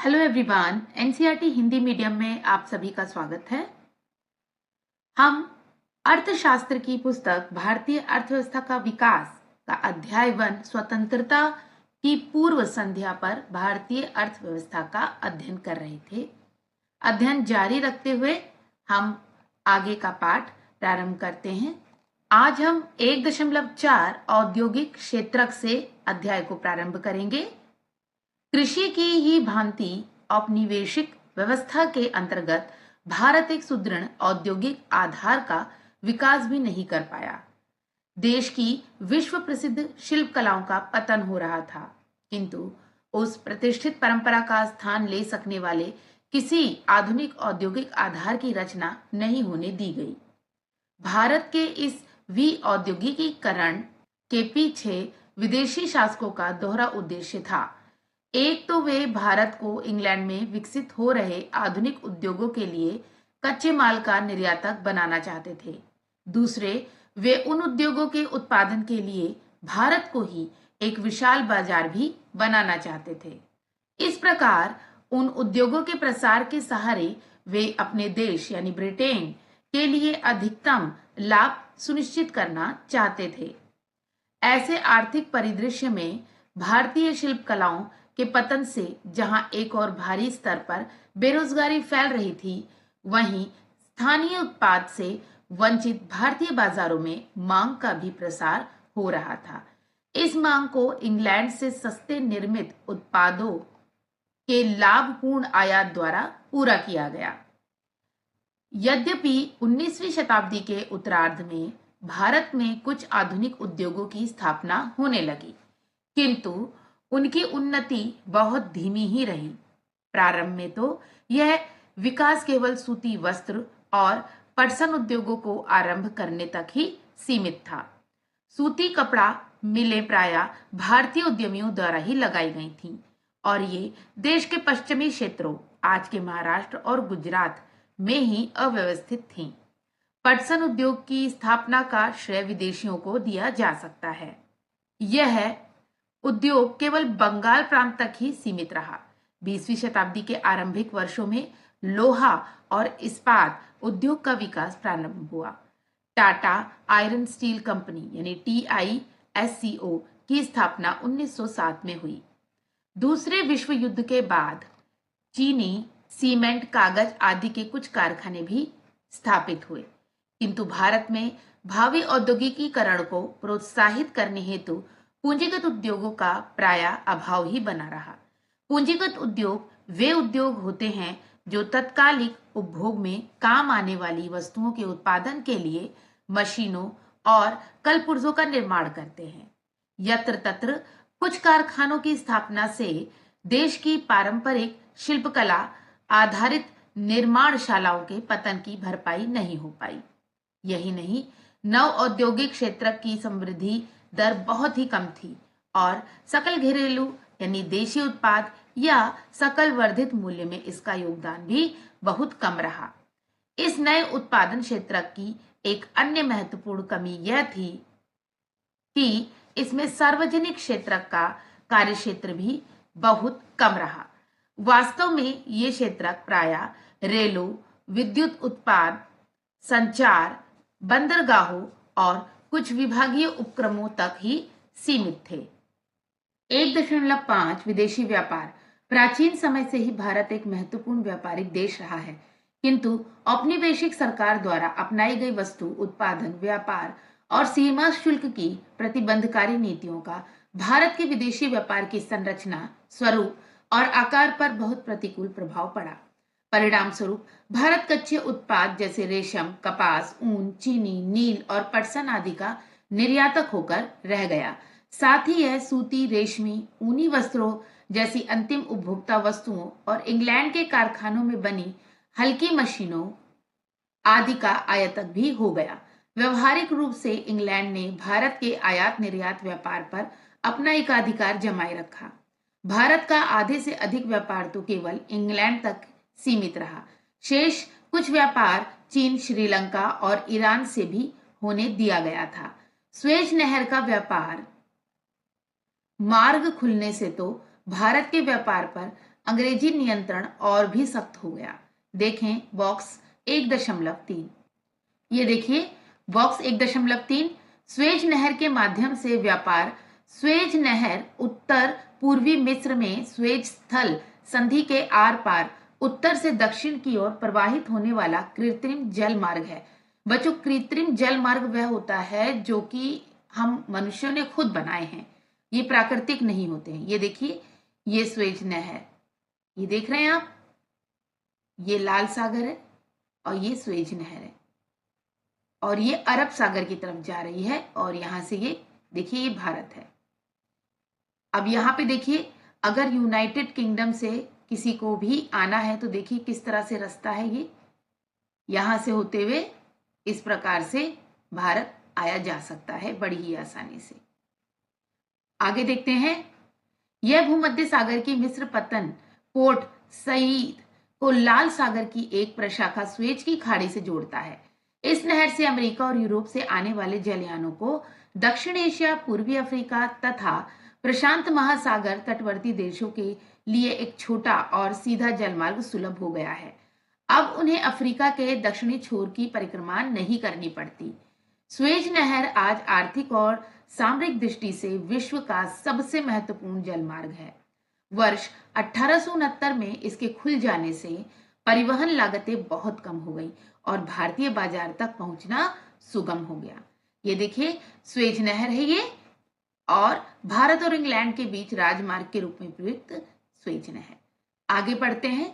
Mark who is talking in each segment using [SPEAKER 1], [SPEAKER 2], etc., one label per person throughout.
[SPEAKER 1] Hello everyone, NCERT Hindi medium में आप सभी का स्वागत है। हम अर्थशास्त्र की पुस्तक भारतीय अर्थव्यवस्था का विकास का अध्याय 1 स्वतंत्रता की पूर्व संध्या पर भारतीय अर्थव्यवस्था का अध्ययन कर रहे थे। अध्ययन जारी रखते हुए हम आगे का पाठ प्रारंभ करते हैं। आज हम 1.4 औद्योगिक क्षेत्रक से अध्याय को प्रारंभ करेंगे। कृषि की ही भांति औपनिवेशिक व्यवस्था के अंतर्गत भारत एक सुदृढ़ औद्योगिक आधार का विकास भी नहीं कर पाया। देश की विश्व प्रसिद्ध शिल्प कलाओं का पतन हो रहा था, किंतु उस प्रतिष्ठित परंपरा का स्थान ले सकने वाले किसी आधुनिक औद्योगिक आधार की रचना नहीं होने दी गई। भारत के इस विऔद्योगिकीकरण के पीछे विदेशी शासकों का दोहरा उद्देश्य था। एक तो वे भारत को इंग्लैंड में विकसित हो रहे आधुनिक उद्योगों के लिए कच्चे माल का निर्यातक बनाना चाहते थे। दूसरे, वे उन उद्योगों के उत्पादन के लिए भारत को ही एक विशाल बाजार भी बनाना चाहते थे। इस प्रकार उन उद्योगों के प्रसार के सहारे वे अपने देश यानी ब्रिटेन के लिए अधिकतम लाभ सुनिश्चित करना चाहते थे। ऐसे आर्थिक परिदृश्य में भारतीय शिल्प कलाओं के पतन से जहां एक और भारी स्तर पर बेरोजगारी फैल रही थी, वहीं स्थानीय उत्पाद से वंचित भारतीय बाजारों में मांग का भी प्रसार हो रहा था। इस मांग को इंग्लैंड से सस्ते निर्मित उत्पादों के लाभपूर्ण आयात द्वारा पूरा किया गया। यद्यपि 19वीं शताब्दी के उत्तरार्ध में भारत में कुछ आधुनिक उद्योगों की स्थापना होने लगी, किंतु उनकी उन्नति बहुत धीमी ही रही। प्रारंभ में तो यह विकास केवल सूती वस्त्र और पटसन उद्योगों को आरंभ करने तक ही सीमित था। सूती कपड़ा मिलें प्रायः भारतीय उद्यमियों द्वारा ही लगाई गई थीं और ये देश के पश्चिमी क्षेत्रों, आज के महाराष्ट्र और गुजरात में ही अव्यवस्थित थीं। पटसन उद्योग की स्थापना का श्रेय विदेशियों को दिया जा सकता है। यह उद्योग केवल बंगाल प्रांत तक ही सीमित रहा। 20वीं शताब्दी के आरंभिक वर्षों में लोहा और इस्पात उद्योग का विकास प्रारंभ हुआ। टाटा आयरन स्टील कंपनी यानी TISCO की स्थापना 1907 में हुई। दूसरे विश्व युद्ध के बाद चीनी सीमेंट, कागज आदि के कुछ कारखाने भी स्थापित हुए, किंतु भारत में भावी औद्योगिकीकरण को प्रोत्साहित करने हेतु पूंजीगत उद्योगों का प्रायः अभाव ही बना रहा। पूंजीगत उद्योग वे उद्योग होते हैं जो तत्कालिक उपभोग में काम आने वाली वस्तुओं के उत्पादन के लिए मशीनों और कलपुर्जों का निर्माण करते हैं। यत्र तत्र कुछ कारखानों की स्थापना से देश की पारंपरिक शिल्पकला आधारित निर्माणशालाओं के पतन की भरपाई नहीं हो पाई। यही नहीं, नव औद्योगिक क्षेत्र की समृद्धि दर बहुत ही कम थी और सकल घरेलू यानी देशी उत्पाद या सकल वर्धित मूल्य में इसका योगदान भी बहुत कम रहा। इस नए उत्पादन क्षेत्र की एक अन्य महत्वपूर्ण कमी यह थी कि इसमें सार्वजनिक क्षेत्र का कार्यक्षेत्र भी बहुत कम रहा। वास्तव में ये क्षेत्र प्रायः रेलों, विद्युत उत्पाद, संचार, बंदरगाहों और कुछ विभागीय उपक्रमों तक ही सीमित थे। 1.5 विदेशी व्यापार। प्राचीन समय से ही भारत एक महत्वपूर्ण व्यापारिक देश रहा है, किंतु औपनिवेशिक सरकार द्वारा अपनाई गई वस्तु उत्पादन, व्यापार और सीमा शुल्क की प्रतिबंधकारी नीतियों का भारत के विदेशी व्यापार की संरचना, स्वरूप और आकार पर बहुत प्रतिकूल प्रभाव पड़ा। परिणाम स्वरूप भारत कच्चे उत्पाद जैसे रेशम, कपास, ऊन, चीनी, नील और पटसन आदि का निर्यातक होकर रह गया। साथ ही यह सूती, रेशमी, ऊनी वस्त्रों जैसी अंतिम उपभोक्ता वस्तुओं और इंग्लैंड के कारखानों में बनी हल्की मशीनों आदि का आयातक भी हो गया। व्यवहारिक रूप से इंग्लैंड ने भारत के आयात निर्यात व्यापार पर अपना एकाधिकार जमाए रखा। भारत का आधे से अधिक व्यापार तो केवल इंग्लैंड तक सीमित रहा। शेष कुछ व्यापार चीन, श्रीलंका और ईरान से भी होने दिया गया था। स्वेज नहर का व्यापार मार्ग खुलने से तो भारत के व्यापार पर अंग्रेजी नियंत्रण और भी सख्त हो गया। देखें बॉक्स 1.3। ये देखिए बॉक्स 1.3। स्वेज नहर के माध्यम से व्यापार। स्वेज नहर उत्तर पूर्वी मिस्र में स्वेज स्थल संधि के आर पार उत्तर से दक्षिण की ओर प्रवाहित होने वाला कृत्रिम जल मार्ग है। बच्चों, कृत्रिम जल मार्ग वह होता है जो कि हम मनुष्यों ने खुद बनाए हैं, ये प्राकृतिक नहीं होते हैं। ये देखिए, ये स्वेज नहर, ये देख रहे हैं आप, ये लाल सागर है और ये स्वेज नहर है और ये अरब सागर की तरफ जा रही है और यहां से ये देखिए ये भारत है। अब यहां पे देखिए, अगर यूनाइटेड किंगडम से किसी को भी आना है तो देखिए किस तरह से रास्ता है, ये यहां से होते हुए इस प्रकार से भारत आया जा सकता है बड़ी ही आसानी से। आगे देखते हैं, यह भूमध्य सागर की मिस्र पत्तन पोर्ट सईद को लाल सागर की एक प्रशाखा स्वेज की खाड़ी से जोड़ता है। इस नहर से अमेरिका और यूरोप से आने वाले जलयानों को दक्षिण एशिया, पूर्वी अफ्रीका तथा प्रशांत महासागर तटवर्ती देशों के लिए एक छोटा और सीधा जलमार्ग सुलभ हो गया है। अब उन्हें अफ्रीका के दक्षिणी छोर की परिक्रमा नहीं करनी पड़ती। स्वेज नहर आज आर्थिक और सामरिक दृष्टि से विश्व का सबसे महत्वपूर्ण जलमार्ग है। वर्ष 1869 में इसके खुल जाने से परिवहन लागतें बहुत कम हो गई और भारतीय बाजार तक पहुंचना सुगम हो गया। ये देखिए स्वेज नहर है ये, और भारत और इंग्लैंड के बीच राजमार्ग के रूप में प्रयुक्त स्वेज नहर। आगे बढ़ते हैं,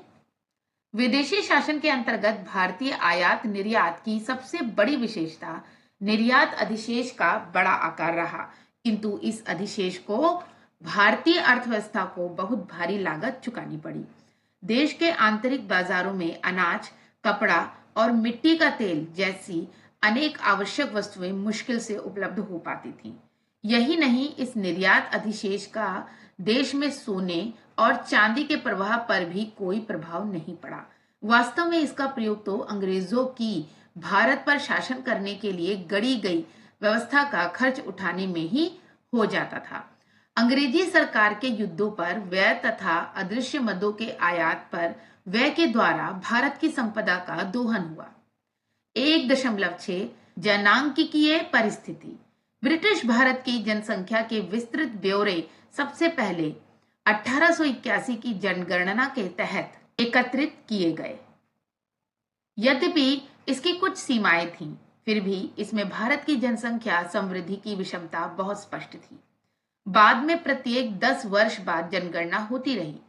[SPEAKER 1] विदेशी शासन के अंतर्गत भारतीय आयात निर्यात की सबसे बड़ी विशेषता निर्यात अधिशेष का बड़ा आकार रहा, किंतु इस अधिशेष को भारतीय अर्थव्यवस्था को बहुत भारी लागत चुकानी पड़ी। देश के आंतरिक बाजारों में अनाज, कपड़ा और मिट्टी का तेल जैसी अनेक आवश्यक वस्तुएं मुश्किल से उपलब्ध हो पाती थीं। यही नहीं, इस निर्यात अधिशेष का देश में सोने और चांदी के प्रवाह पर भी कोई प्रभाव नहीं पड़ा। वास्तव में इसका प्रयोग तो अंग्रेजों की भारत पर शासन करने के लिए गढ़ी गई व्यवस्था का खर्च उठाने में ही हो जाता था। अंग्रेजी सरकार के युद्धों पर व्यय तथा अदृश्य मदों के आयात पर व्यय के द्वारा भारत की संपदा का दोहन हुआ। 1.6 जनांकिकीय परिस्थिति। ब्रिटिश भारत की जनसंख्या के विस्तृत ब्यौरे सबसे पहले 1881 की जनगणना के तहत एकत्रित किए गए। यद्यपि इसकी कुछ सीमाएं थीं, फिर भी इसमें भारत की जनसंख्या समृद्धि की विषमता बहुत स्पष्ट थी। बाद में प्रत्येक 10 वर्ष बाद जनगणना होती रही।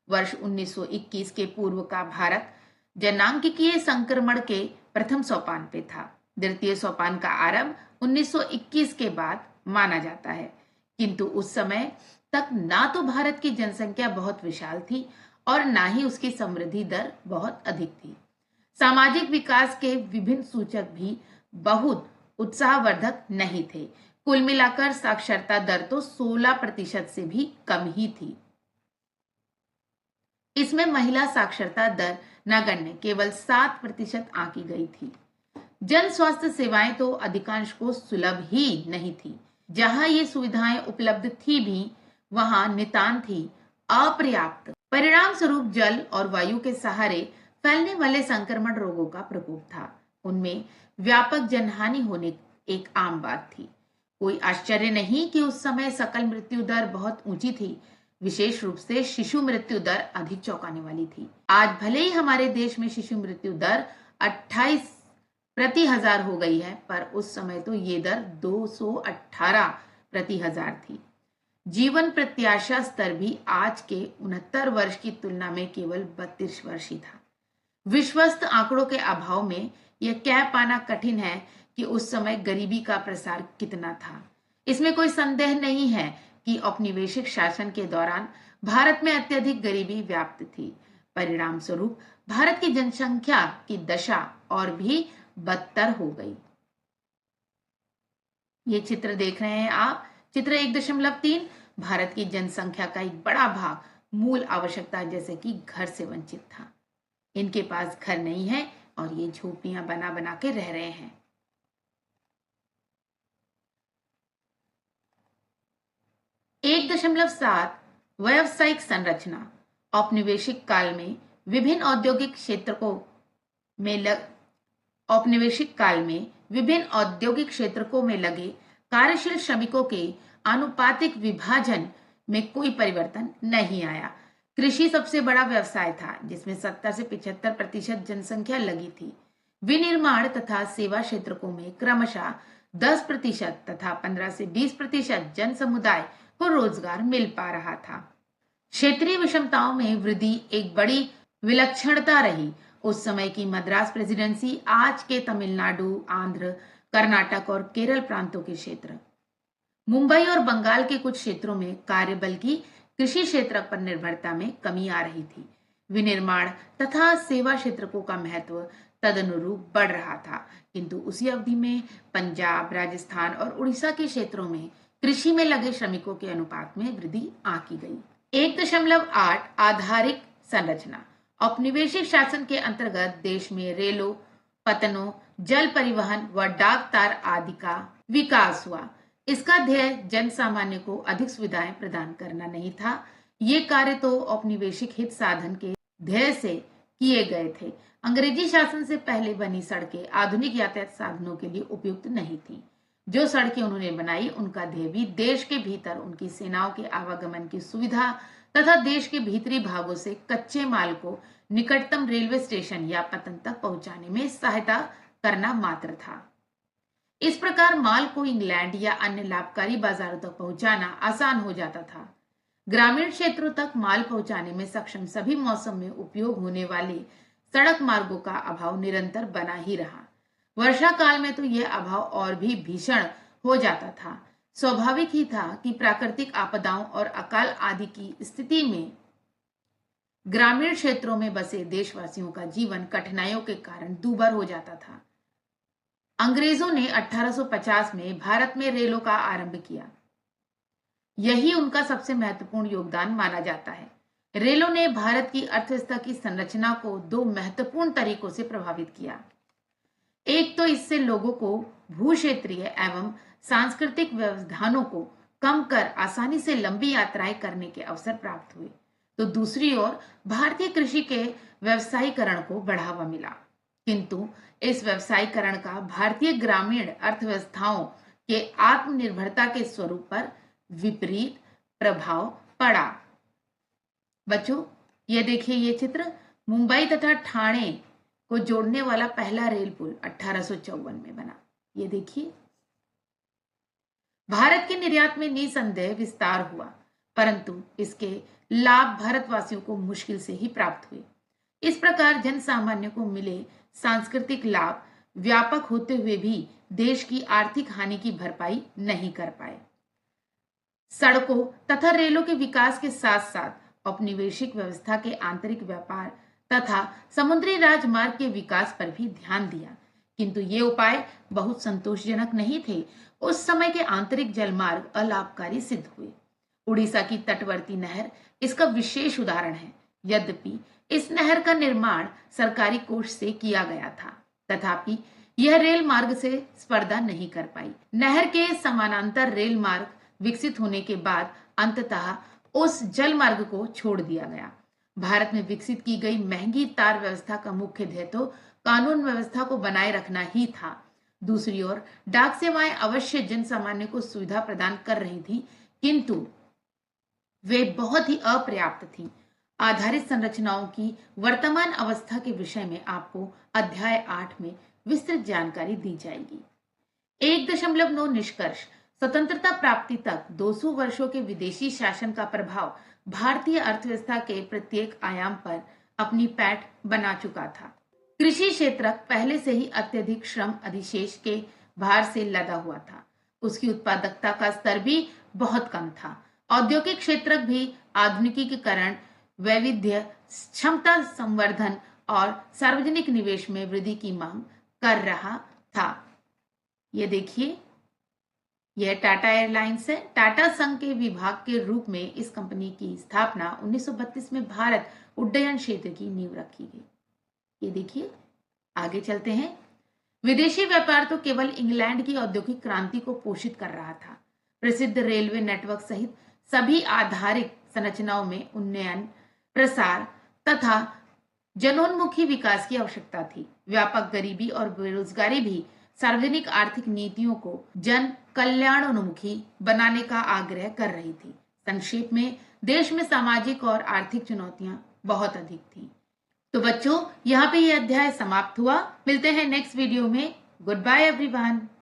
[SPEAKER 1] वर्ष 1921 के पूर्व का भारत जनांकिकीय संक्रमण के प्रथम सोपान पे था। द्वितीय सोपान का आरंभ 1921 के बाद माना जाता है, किंतु उस समय तक ना तो भारत की जनसंख्या बहुत विशाल थी और ना ही उसकी समृद्धि दर बहुत अधिक थी। सामाजिक विकास के विभिन्न सूचक भी बहुत उत्साहवर्धक नहीं थे। कुल मिलाकर साक्षरता दर तो 16% से भी कम ही थी। इसमें महिला साक्षरता दर नगण्य केवल 7% आंकी गई थी। जन स्वास्थ्य सेवाएं तो अधिकांश को सुलभ ही नहीं थी। जहां ये सुविधाएं उपलब्ध थी भी वहां नितांत थी अपर्याप्त। परिणाम स्वरूप जल और वायु के सहारे फैलने वाले संक्रमण रोगों का प्रकोप था। उनमें व्यापक जनहानि होने एक आम बात थी। कोई आश्चर्य नहीं कि उस समय सकल मृत्यु दर बहुत ऊंची थी। विशेष रूप से शिशु मृत्यु दर अधिक चौंकाने वाली थी। आज भले ही हमारे देश में शिशु मृत्यु दर 28 प्रति हजार हो गई है, पर उस समय तो ये दर 218 प्रति हजार थी। जीवन प्रत्याशा स्तर भी आज के 69 वर्ष की तुलना में केवल 32 वर्ष ही था। विश्वस्त आंकड़ों के अभाव में यह कह पाना कठिन है कि उस समय गरीबी का प्रसार कितना था। इसमें कोई संदेह नहीं है कि औपनिवेशिक शासन के दौरान भारत में अत्यधिक गरीबी व्याप्त थी। परिणाम स्वरूप भारत की जनसंख्या की दशा और भी बदतर हो गई। ये चित्र देख रहे हैं आप, चित्र 1.3। भारत की जनसंख्या का एक बड़ा भाग मूल आवश्यकता जैसे कि घर से वंचित था। इनके पास घर नहीं है और ये झोपड़ियां बना बना के रह रहे हैं। 1.7 व्यावसायिक संरचना। औपनिवेशिक काल में विभिन्न औद्योगिक क्षेत्रों में लग औपनिवेशिक काल में विभिन्न औद्योगिक क्षेत्रों में लगे कार्यशील श्रमिकों के आनुपातिक विभाजन में कोई परिवर्तन नहीं आया। कृषि सबसे बड़ा व्यवसाय था, जिसमें 70 से 75% जनसंख्या लगी थी। विनिर्माण तथा सेवा क्षेत्रों में क्रमशः 10% तथा 15 से 20% जन समुदाय को रोजगार मिल पा रहा था। क्षेत्रीय विषमताओं में वृद्धि एक बड़ी विलक्षणता रही। उस समय की मद्रास प्रेसिडेंसी आज के तमिलनाडु, आंध्र, कर्नाटक और केरल प्रांतों के क्षेत्र, मुंबई और बंगाल के कुछ क्षेत्रों में कार्यबल की कृषि क्षेत्र पर निर्भरता में कमी आ रही थी। विनिर्माण तथा सेवा क्षेत्रों का महत्व तदनुरूप बढ़ रहा था, किंतु उसी अवधि में पंजाब, राजस्थान और उड़ीसा के क्षेत्रों में कृषि में लगे श्रमिकों के अनुपात में वृद्धि आंकी गई। 1.8 आधारिक संरचना। औपनिवेशिक शासन के अंतर्गत देश में रेलों, पतनों, जल परिवहन व डाक तार आदि का विकास हुआ। इसका ध्येय जन सामान्य को अधिक सुविधाएं प्रदान करना नहीं था। ये कार्य तो औपनिवेशिक हित साधन के ध्येय से किए गए थे। अंग्रेजी शासन से पहले बनी सड़कें आधुनिक यातायात साधनों के लिए उपयुक्त नहीं थी। जो सड़कें उन्होंने बनाई, उनका ध्येय भी देश के भीतर उनकी सेनाओं के आवागमन की सुविधा तथा देश के भीतरी भागों से कच्चे माल को निकटतम रेलवे स्टेशन या पतन तक पहुंचाने में सहायता करना मात्र था। इस प्रकार माल को इंग्लैंड या अन्य लाभकारी बाजारों तक पहुंचाना आसान हो जाता था। ग्रामीण क्षेत्रों तक माल पहुंचाने में सक्षम सभी मौसम में उपयोग होने वाले सड़क मार्गों का अभाव निरंतर बना ही रहा। वर्षा काल में तो यह अभाव और भी भीषण हो जाता था। स्वाभाविक ही था कि प्राकृतिक आपदाओं और अकाल आदि की स्थिति में ग्रामीण क्षेत्रों में बसे देशवासियों का जीवन कठिनाइयों के कारण दूभर हो जाता था। अंग्रेजों ने 1850 में भारत में रेलों का आरंभ किया। यही उनका सबसे महत्वपूर्ण योगदान माना जाता है। रेलों ने भारत की अर्थव्यवस्था की संरचना को दो महत्वपूर्ण तरीकों से प्रभावित किया। एक तो इससे लोगों को भू क्षेत्रीय एवं सांस्कृतिक व्यवधानों को कम कर आसानी से लंबी यात्राएं करने के अवसर प्राप्त हुए, तो दूसरी ओर भारतीय कृषि के व्यवसायीकरण को बढ़ावा मिला। किंतु इस व्यवसायीकरण का भारतीय ग्रामीण अर्थव्यवस्थाओं के आत्मनिर्भरता के स्वरूप पर विपरीत प्रभाव पड़ा। बच्चों, ये देखिए, ये चित्र मुंबई तथा ठाणे को जोड़ने वाला पहला रेल पुल 1854 में बना। ये देखिए, भारत के निर्यात में निसंदेह विस्तार हुआ, परंतु इसके लाभ भारतवासियों को मुश्किल से ही प्राप्त हुए। इस प्रकार जन सामान्य को मिले सांस्कृतिक लाभ व्यापक होते हुए भी देश की आर्थिक हानि की भरपाई नहीं कर पाए। सड़कों तथा रेलों के विकास के साथ साथ औपनिवेशिक व्यवस्था के आंतरिक व्यापार तथा समुद्री राजमार्ग के विकास पर भी ध्यान दिया, किंतु ये उपाय बहुत संतोषजनक नहीं थे। उस समय के आंतरिक जलमार्ग अलाभकारी सिद्ध हुए। उड़ीसा की तटवर्ती नहर इसका विशेष उदाहरण है। यद्यपि इस नहर का निर्माण सरकारी कोष से किया गया था, तथापि यह रेल मार्ग से स्पर्धा नहीं कर पाई। नहर के समानांतर रेल मार्ग विकसित होने के बाद अंततः उस जल मार्ग को छोड़ दिया गया। भारत में विकसित की गई महंगी तार व्यवस्था का मुख्य ध्येय तो कानून व्यवस्था को बनाए रखना ही था। दूसरी ओर डाक सेवाएं अवश्य जन सामान्य को सुविधा प्रदान कर रही थी, किंतु वे बहुत ही अपर्याप्त थी। आधारित संरचनाओं की वर्तमान अवस्था के विषय में आपको अध्याय 8 में विस्तृत जानकारी दी जाएगी। 1.9 निष्कर्ष। स्वतंत्रता प्राप्ति तक 200 वर्षों के विदेशी शासन का प्रभाव भारतीय अर्थव्यवस्था के प्रत्येक आयाम पर अपनी पैठ बना चुका था। कृषि क्षेत्र पहले से ही अत्यधिक श्रम अधिशेष के भार से लदा हुआ था। उसकी उत्पादकता का स्तर भी बहुत कम था। औद्योगिक क्षेत्र भी आधुनिकीकरण, वैविध्य, क्षमता संवर्धन और सार्वजनिक निवेश में वृद्धि की मांग कर रहा था। ये देखिए, यह टाटा एयरलाइंस है। टाटा संघ के विभाग के रूप में इस कंपनी की स्थापना 1932 में भारत उड्डयन क्षेत्र की नींव रखी गई। ये देखिए, आगे चलते हैं। विदेशी व्यापार तो केवल इंग्लैंड की औद्योगिक क्रांति को पोषित कर रहा था। प्रसिद्ध रेलवे नेटवर्क सहित सभी आधारिक संरचनाओं में उन्नयन प्रसार तथा जनोन्मुखी विकास की आवश्यकता थी। व्यापक गरीबी और बेरोजगारी भी सार्वजनिक आर्थिक नीतियों को जन कल्याणोन्मुखी बनाने का आग्रह कर रही थी। संक्षेप में देश में सामाजिक और आर्थिक चुनौतियां बहुत अधिक थी। तो बच्चों, यहाँ पे ये अध्याय समाप्त हुआ। मिलते हैं नेक्स्ट वीडियो में। Goodbye everyone.